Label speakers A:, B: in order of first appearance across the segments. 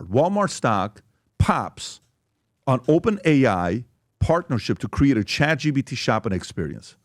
A: Walmart. Walmart stock pops on OpenAI partnership to create a ChatGPT shopping experience.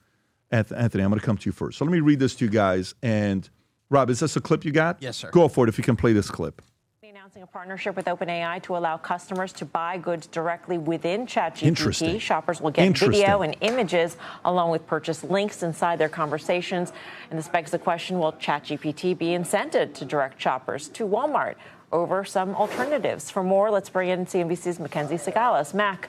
A: Anthony, I'm going to come to you first. So let me read this to you guys. And Rob, is this a clip you got?
B: Yes, sir.
A: Go for it if you can play this clip.
C: Announcing a partnership with OpenAI to allow customers to buy goods directly within ChatGPT. Shoppers will get video and images along with purchase links inside their conversations. And this begs the question, will ChatGPT be incented to direct shoppers to Walmart over some alternatives? For more, let's bring in CNBC's Mackenzie Sagales. Mac.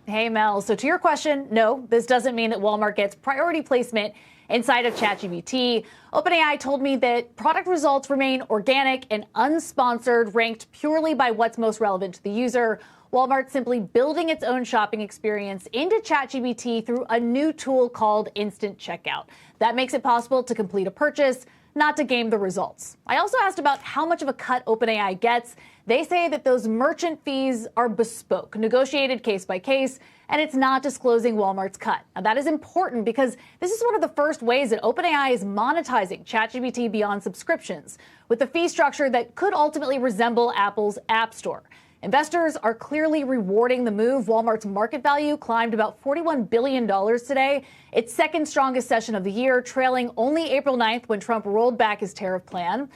D: Hey, Mel. So to your question, no, this doesn't mean that Walmart gets priority placement inside of ChatGPT. OpenAI told me that product results remain organic and unsponsored, ranked purely by what's most relevant to the user. Walmart's simply building its own shopping experience into ChatGPT through a new tool called Instant Checkout. That makes it possible to complete a purchase, not to game the results. I also asked about how much of a cut OpenAI gets. They say that those merchant fees are bespoke, negotiated case by case, and it's not disclosing Walmart's cut. Now, that is important because this is one of the first ways that OpenAI is monetizing ChatGPT beyond subscriptions, with a fee structure that could ultimately resemble Apple's App Store. Investors are clearly rewarding the move. Walmart's market value climbed about $41 billion today, its second strongest session of the year, trailing only April 9th when Trump rolled back his tariff plan.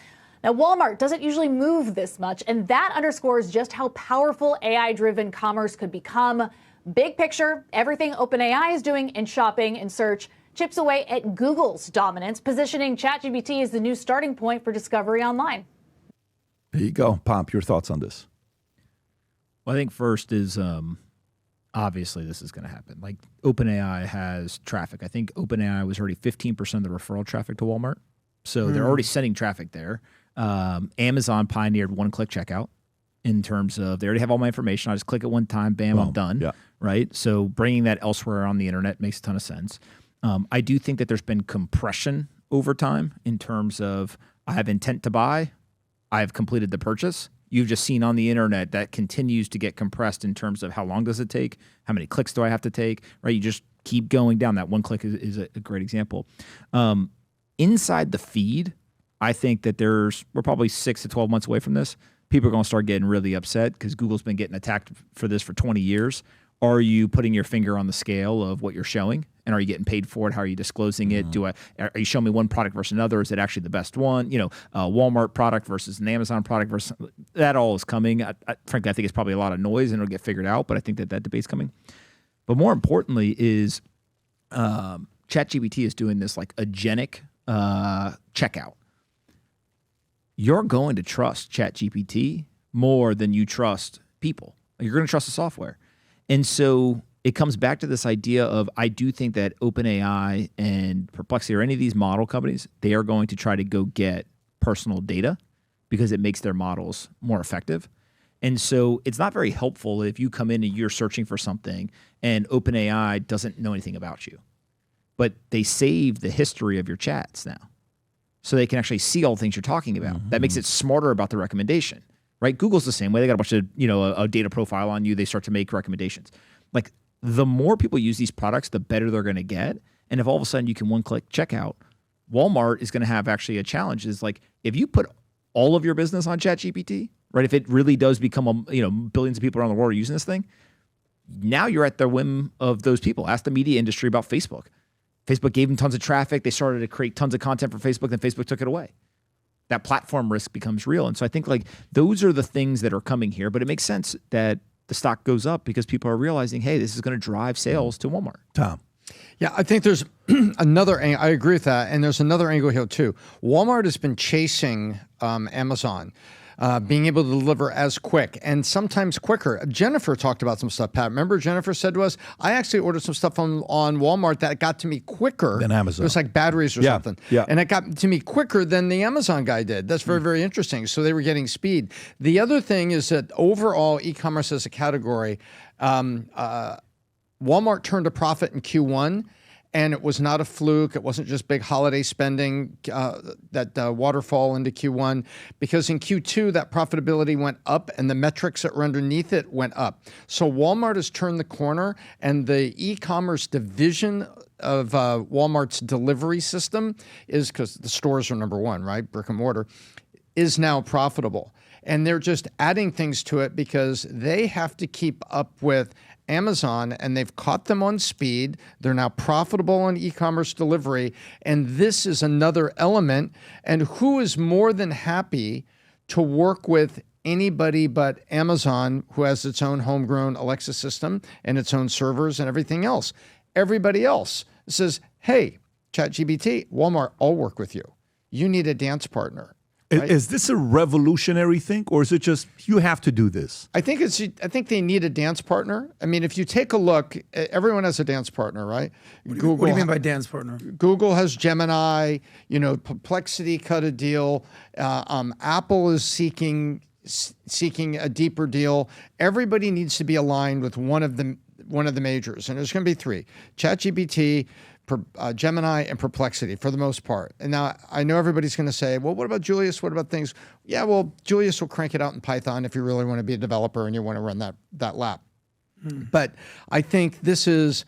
D: Now, Walmart doesn't usually move this much, and that underscores just how powerful AI-driven commerce could become. Big picture, everything OpenAI is doing in shopping and search chips away at Google's dominance, positioning ChatGPT as the new starting point for discovery online.
A: There you go. Pomp, your thoughts on this?
B: Well, I think first is obviously this is going to happen. Like OpenAI has traffic. I think OpenAI was already 15% of the referral traffic to Walmart. So they're already sending traffic there. Amazon pioneered one-click checkout in terms of they already have all my information. I just click it one time, bam, I'm done. Yeah. Right? So bringing that elsewhere on the internet makes a ton of sense. I do think that there's been compression over time in terms of I have intent to buy, I have completed the purchase. You've just seen on the internet that continues to get compressed in terms of how long does it take, how many clicks do I have to take, right? You just keep going down. That one click is a great example. Inside the feed, I think that we're probably 6 to 12 months away from this. People are going to start getting really upset because Google's been getting attacked for this for 20 years. Are you putting your finger on the scale of what you're showing? And are you getting paid for it? How are you disclosing it? Are you showing me one product versus another? Is it actually the best one? You know, Walmart product versus an Amazon product versus that all is coming. Frankly, I think it's probably a lot of noise and it'll get figured out, but I think that debate's coming. But more importantly is ChatGPT is doing this like agentic checkout. You're going to trust ChatGPT more than you trust people. You're going to trust the software. And so it comes back to this idea of I do think that OpenAI and Perplexity or any of these model companies, they are going to try to go get personal data because it makes their models more effective. And so it's not very helpful if you come in and you're searching for something and OpenAI doesn't know anything about you. But they save the history of your chats now. So they can actually see all the things you're talking about. That makes it smarter about the recommendation. Right? Google's the same way. They got a bunch of, a data profile on you. They start to make recommendations. Like the more people use these products, the better they're going to get. And if all of a sudden you can one-click checkout, Walmart is going to have actually a challenge. Is like if you put all of your business on ChatGPT, right? If it really does become, billions of people around the world are using this thing, now you're at the whim of those people. Ask the media industry about Facebook. Facebook gave them tons of traffic. They started to create tons of content for Facebook, then Facebook took it away. That platform risk becomes real. And so I think like those are the things that are coming here, but it makes sense that the stock goes up because people are realizing, hey, this is going to drive sales to Walmart.
A: Tom.
E: Yeah, I think there's another angle. I agree with that. And there's another angle here too. Walmart has been chasing Amazon. Being able to deliver as quick and sometimes quicker. Jennifer talked about some stuff, Pat. Remember Jennifer said to us, I actually ordered some stuff on Walmart that got to me quicker
A: than Amazon.
E: It was like batteries or something.
A: Yeah.
E: And it got to me quicker than the Amazon guy did. That's very, very interesting. So they were getting speed. The other thing is that overall e-commerce as a category, Walmart turned a profit in Q1. And it was not a fluke. It wasn't just big holiday spending that waterfall into Q1, because in Q2, that profitability went up and the metrics that were underneath it went up. So Walmart has turned the corner, and the e-commerce division of Walmart's delivery system is, because the stores are number one, right? Brick and mortar, is now profitable. and they're just adding things to it because they have to keep up with Amazon, and they've caught them on speed. They're now profitable on e-commerce delivery, and this is another element. And who is more than happy to work with anybody but Amazon, who has its own homegrown Alexa system and its own servers and everything else? Everybody else says, hey, ChatGPT, Walmart, I'll work with you. You need a dance partner. Right?
A: Is this a revolutionary thing, or is it just you have to do this?
E: I think they need a dance partner. I mean, if you take a look, everyone has a dance partner, right?
F: What do you mean by dance partner?
E: Google has Gemini. Perplexity cut a deal. Apple is seeking a deeper deal. Everybody needs to be aligned with one of the majors, and there's going to be three: ChatGPT, Gemini, and Perplexity for the most part. And now I know everybody's going to say, well, what about Julius? What about things? Yeah, well, Julius will crank it out in Python if you really want to be a developer and you want to run that lab. But I think this is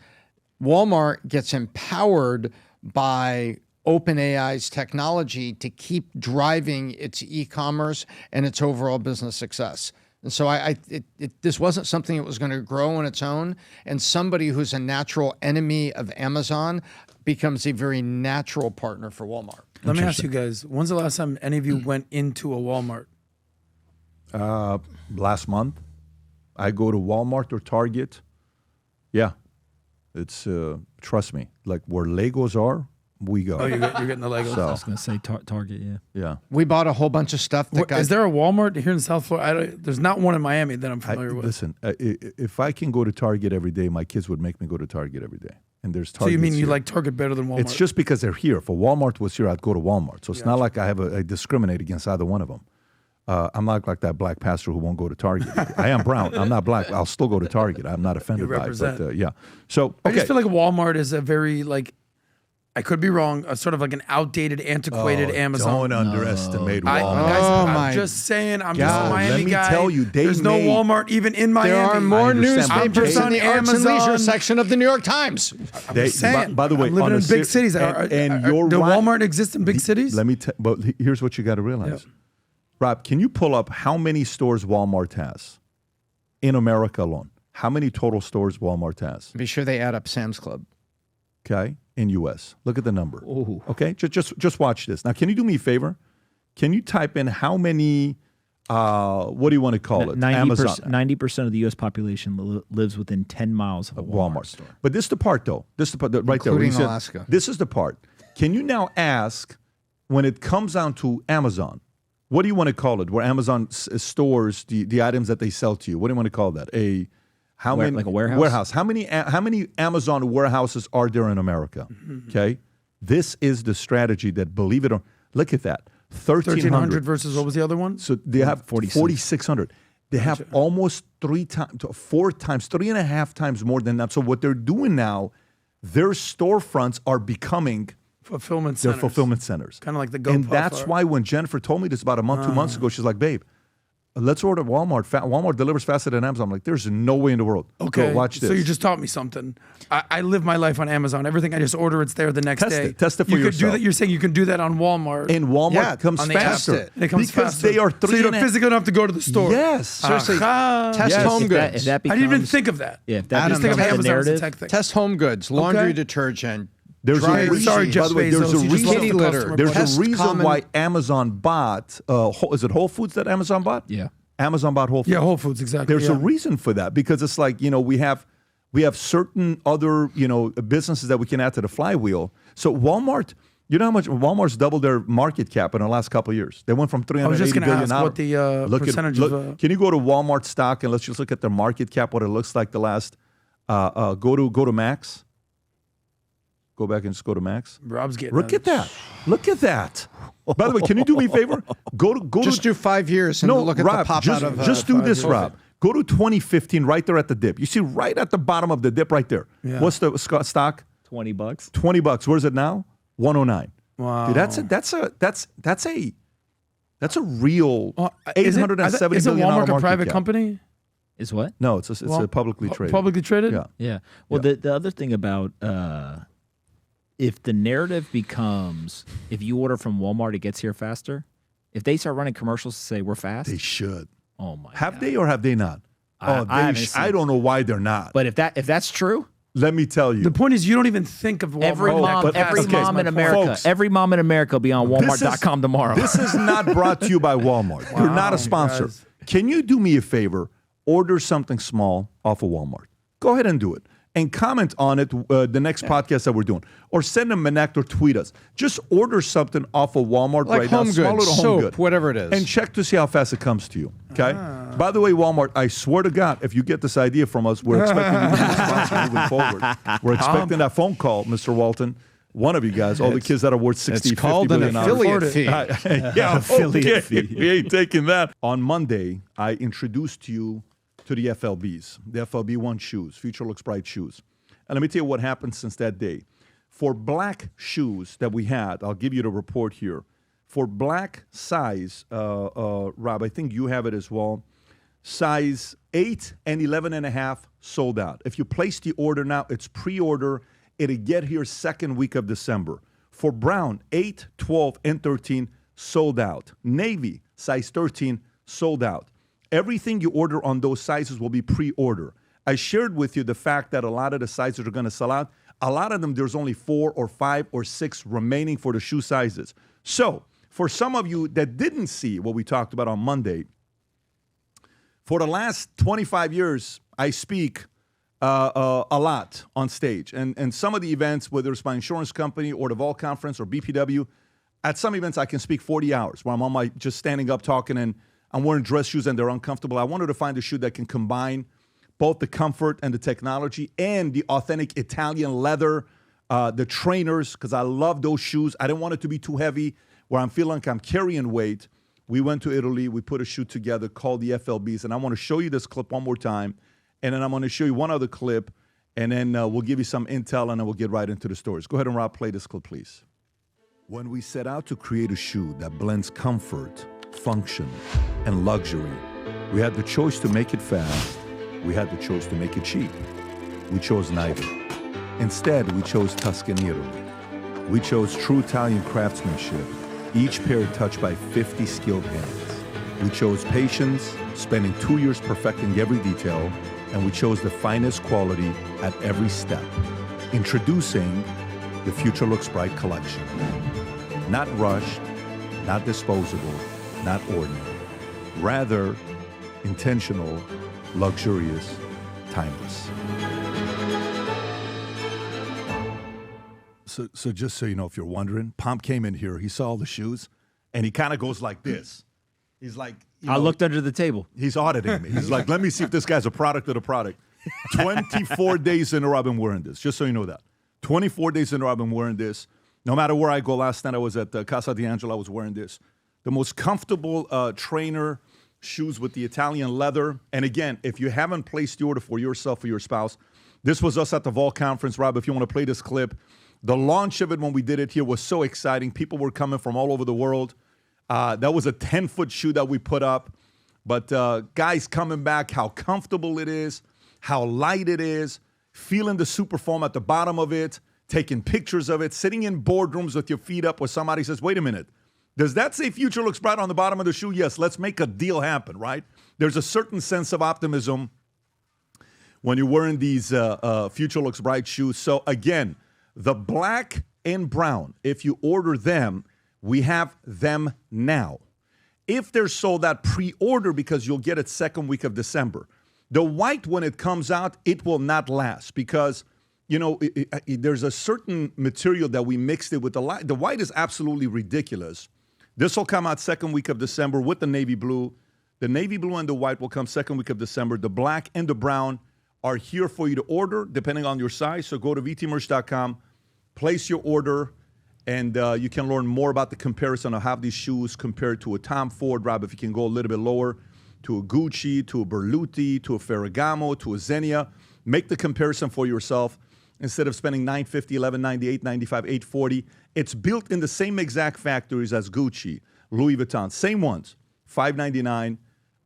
E: Walmart gets empowered by OpenAI's technology to keep driving its e-commerce and its overall business success. And so this wasn't something that was going to grow on its own. And somebody who's a natural enemy of Amazon becomes a very natural partner for Walmart.
F: Let me ask you guys, when's the last time any of you went into a Walmart?
A: Last month. I go to Walmart or Target. Yeah. It's, trust me, like where Legos are, we go.
F: Oh, you're getting the Legos.
B: I was going to say Target, yeah.
A: Yeah.
E: We bought a whole bunch of stuff.
F: Is there a Walmart here in South Florida? There's not one in Miami that I'm familiar with.
A: Listen, if I can go to Target every day, my kids would make me go to Target every day. And there's Target.
F: So you mean you
A: here.
F: like Target better than Walmart?
A: It's just because they're here. If Walmart was here, I'd go to Walmart. So it's not like I discriminate against either one of them. I'm not like that black pastor who won't go to Target. I am brown. I'm not black. I'll still go to Target. I'm not offended by it. But yeah. So okay.
F: I just feel like Walmart is a very I could be wrong, a sort of like an outdated, antiquated Amazon.
A: Don't underestimate
F: Guys,
A: Walmart.
F: I'm just saying, I'm just a Miami
A: let me
F: guy.
A: tell you,
F: there's no Walmart even in Miami.
E: There are more
A: understand, but
E: newspapers in the arts and
F: Amazon.
E: leisure section of the New York Times.
F: I'm saying,
A: by the way,
F: I'm living
A: on
F: in
A: a
F: big cities.
A: and you're
F: do
A: right.
F: Walmart exist in big cities?
A: Let me but here's what you got to realize.
F: Yep.
A: Rob, can you pull up how many stores Walmart has in America alone? How many total stores Walmart has?
E: Be sure they add up Sam's Club.
A: Okay, in U.S. Look at the number.
B: Ooh.
A: Okay, just watch this. Now, can you do me a favor? Can you type in how many? What do you want to call it?
B: 90% of the U.S. population lives within 10 miles of a Walmart store.
A: But this is the part, though. This is the part right there.
E: Including
A: where he said-
E: Alaska.
A: This is the part. Can you now ask, when it comes down to Amazon, what do you want to call it? Where Amazon stores the items that they sell to you. What do you want to call that?
B: Like a warehouse?
A: How many Amazon warehouses are there in America? Okay, this is the strategy that, believe it or look at that,
F: 1,300 versus what was the other one?
A: So they have 4,600. They have almost 3.5 times more than that. So what they're doing now, their storefronts are becoming
F: Fulfillment
A: they're
F: centers.
A: fulfillment centers.
F: Kind of like the GoPuff.
A: And that's why when Jennifer told me this about a month, 2 months ago, she's like, babe, let's order Walmart. Walmart delivers faster than Amazon. I'm like, there's no way in the world.
F: Okay,
A: Go, watch this.
F: So you just taught me something. I live my life on Amazon. Everything I just order, it's there the next day.
A: Test it for
F: you could do
A: yourself.
F: that. You're saying you can do that on Walmart.
A: And Walmart comes
F: on the app.
A: faster.
F: It comes
A: because
F: faster.
A: they are
F: so you don't physically have to go to the store.
A: Yes.
E: Seriously,
F: Aha.
E: test
A: Yes.
E: home
B: If
E: goods.
B: that
F: I didn't even
B: becomes-
F: think of that.
B: Yeah, if that
F: I just think of
B: becomes the
F: Amazon as a
B: narrative,
F: tech thing.
E: Test home goods, laundry
F: Okay.
E: detergent.
A: There's
E: Dry
A: a reason,
F: Sorry, Jeff
A: by the way, there's
F: Bezos,
A: a
F: you just
A: reason.
F: lost the customer.
A: There's
E: Test
A: a reason
E: common-
A: why Amazon bought. Is it Whole Foods that Amazon bought?
B: Yeah.
A: Amazon bought Whole Foods.
F: Yeah, Whole Foods, exactly.
A: There's a
F: yeah.
A: reason for that, because it's like, we have certain other businesses that we can add to the flywheel. So Walmart, you know how much Walmart's doubled their market cap in the last couple of years. They went from $380
F: I was just going to
A: billion
F: ask what the percentage of.
A: Can you go to Walmart stock and let's just look at their market cap, what it looks like the last? Go to Max. Go back and just go to Max.
F: Rob's getting.
A: Look at that. Look at that. By the way, can you do me a favor? Go
E: Just
A: to
E: do 5 years and look at
A: Rob,
E: the pop
A: just,
E: out of.
A: just do
F: 5
A: this,
F: years.
A: Rob. Go to 2015, right there at the dip. You see right at the bottom of the dip, right there.
F: Yeah.
A: What's the stock?
B: $20.
A: $20. Where's it now? 109.
F: Wow.
A: Dude, that's a real $870
F: Isn't
A: billion
F: Walmart a
A: market
F: private
A: cap.
F: company?
B: Is what?
A: No, it's a publicly traded.
F: Publicly traded?
A: Yeah.
B: Yeah. Well, the other thing about if the narrative becomes if you order from Walmart, it gets here faster, if they start running commercials to say we're fast,
A: They should.
B: oh my
A: Have
B: God.
A: they or have they not? I don't know why they're not.
B: But if that's true,
A: let me tell you.
F: The point is, you don't even think of Walmart.
B: every mom in America,
A: Folks,
B: every mom in America will be on Walmart.com tomorrow.
A: This is not brought to you by Walmart. You're not a sponsor.
F: guys.
A: Can you do me a favor? Order something small off of Walmart. Go ahead and do it. And comment on it the next podcast that we're doing. Or send a Connect or tweet us. Just order something off of Walmart
E: Like
A: right
E: home
A: now. Small
E: goods,
A: little home
E: soap,
A: good.
E: whatever it is.
A: And check to see how fast it comes to you. Okay? By the way, Walmart, I swear to God, if you get this idea from us, we're expecting you to be a sponsor moving forward. We're expecting that phone call, Mr. Walton. One of you guys, all the kids that are worth 60,
E: It's called an
A: 50 billion
E: affiliate fee.
A: yeah,
B: Affiliate
A: okay.
B: fee.
A: We ain't taking that. On Monday, I introduced you to the FLBs, the FLB1 shoes, Future Looks Bright shoes. And let me tell you what happened since that day. For black shoes that we had, I'll give you the report here. For black size, Rob, I think you have it as well. Size 8 and 11.5 sold out. If you place the order now, it's pre-order. It'll get here second week of December. For brown, 8, 12, and 13 sold out. Navy, size 13, sold out. Everything you order on those sizes will be pre-order. I shared with you the fact that a lot of the sizes are going to sell out. A lot of them, there's only 4 or 5 or 6 remaining for the shoe sizes. So, for some of you that didn't see what we talked about on Monday, for the last 25 years, I speak a lot on stage. And some of the events, whether it's my insurance company or the Vol Conference or BPW, at some events I can speak 40 hours where I'm on my just standing up talking and I'm wearing dress shoes and they're uncomfortable. I wanted to find a shoe that can combine both the comfort and the technology and the authentic Italian leather, the trainers, because I love those shoes. I didn't want it to be too heavy where I'm feeling like I'm carrying weight. We went to Italy. We put a shoe together called the FLBs. And I want to show you this clip one more time. And then I'm going to show you one other clip. And then we'll give you some intel and then we'll get right into the stories. Go ahead and Rob, play this clip, please. When we set out to create a shoe that blends comfort, function, and luxury, we had the choice to make it fast. We had the choice to make it cheap. We chose neither. Instead, we chose Tuscany, Italy. We chose true Italian craftsmanship, each pair touched by 50 skilled hands. We chose patience, spending 2 years perfecting every detail, and we chose the finest quality at every step. Introducing the Future Looks Bright collection. Not rushed, not disposable, not ordinary. Rather, intentional, luxurious, timeless. So just so you know, if you're wondering, Pomp came in here, he saw the shoes, and he kind of goes like this. He's like,
B: I looked under the table.
A: He's auditing me. He's like, let me see if this guy's a product of the product. 24 days in a row I've been wearing this, just so you know that. 24 days in a row I've been wearing this. No matter where I go, last night I was at Casa D'Angelo, I was wearing this. The most comfortable trainer shoes with the Italian leather. And again, if you haven't placed the order for yourself or your spouse, this was us at the Vol Conference. Rob, if you want to play this clip, the launch of it when we did it here was so exciting. People were coming from all over the world. That was a 10-foot shoe that we put up. But guys coming back, how comfortable it is, how light it is, feeling the super foam at the bottom of it, taking pictures of it, sitting in boardrooms with your feet up where somebody says, wait a minute, does that say Future Looks Bright on the bottom of the shoe? Yes, let's make a deal happen, right? There's a certain sense of optimism when you're wearing these Future Looks Bright shoes. So again, the black and brown, if you order them, we have them now. If they're sold out, pre-order because you'll get it second week of December. The white, when it comes out, it will not last because, you know, there's a certain material that we mixed it with. The white is absolutely ridiculous. This will come out second week of December with the navy blue. The navy blue and the white will come second week of December. The black and the brown are here for you to order depending on your size. So go to vtmerch.com, place your order, and you can learn more about the comparison of how these shoes compare to a Tom Ford. Rob, if you can go a little bit lower, to a Gucci, to a Berluti, to a Ferragamo, to a Xenia. Make the comparison for yourself. Instead of spending $950, $1198, $95, $840, it's built in the same exact factories as Gucci, Louis Vuitton, same ones, $599.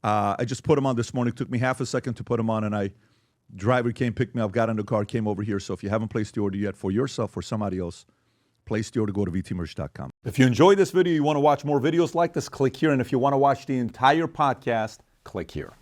A: I just put them on this morning. It took me half a second to put them on, and driver came, picked me up, got in the car, came over here. So if you haven't placed the order yet for yourself or somebody else, Place the order, go to vtmerch.com. If you enjoyed this video, you want to watch more videos like this, click here. And if you want to watch the entire podcast, click here.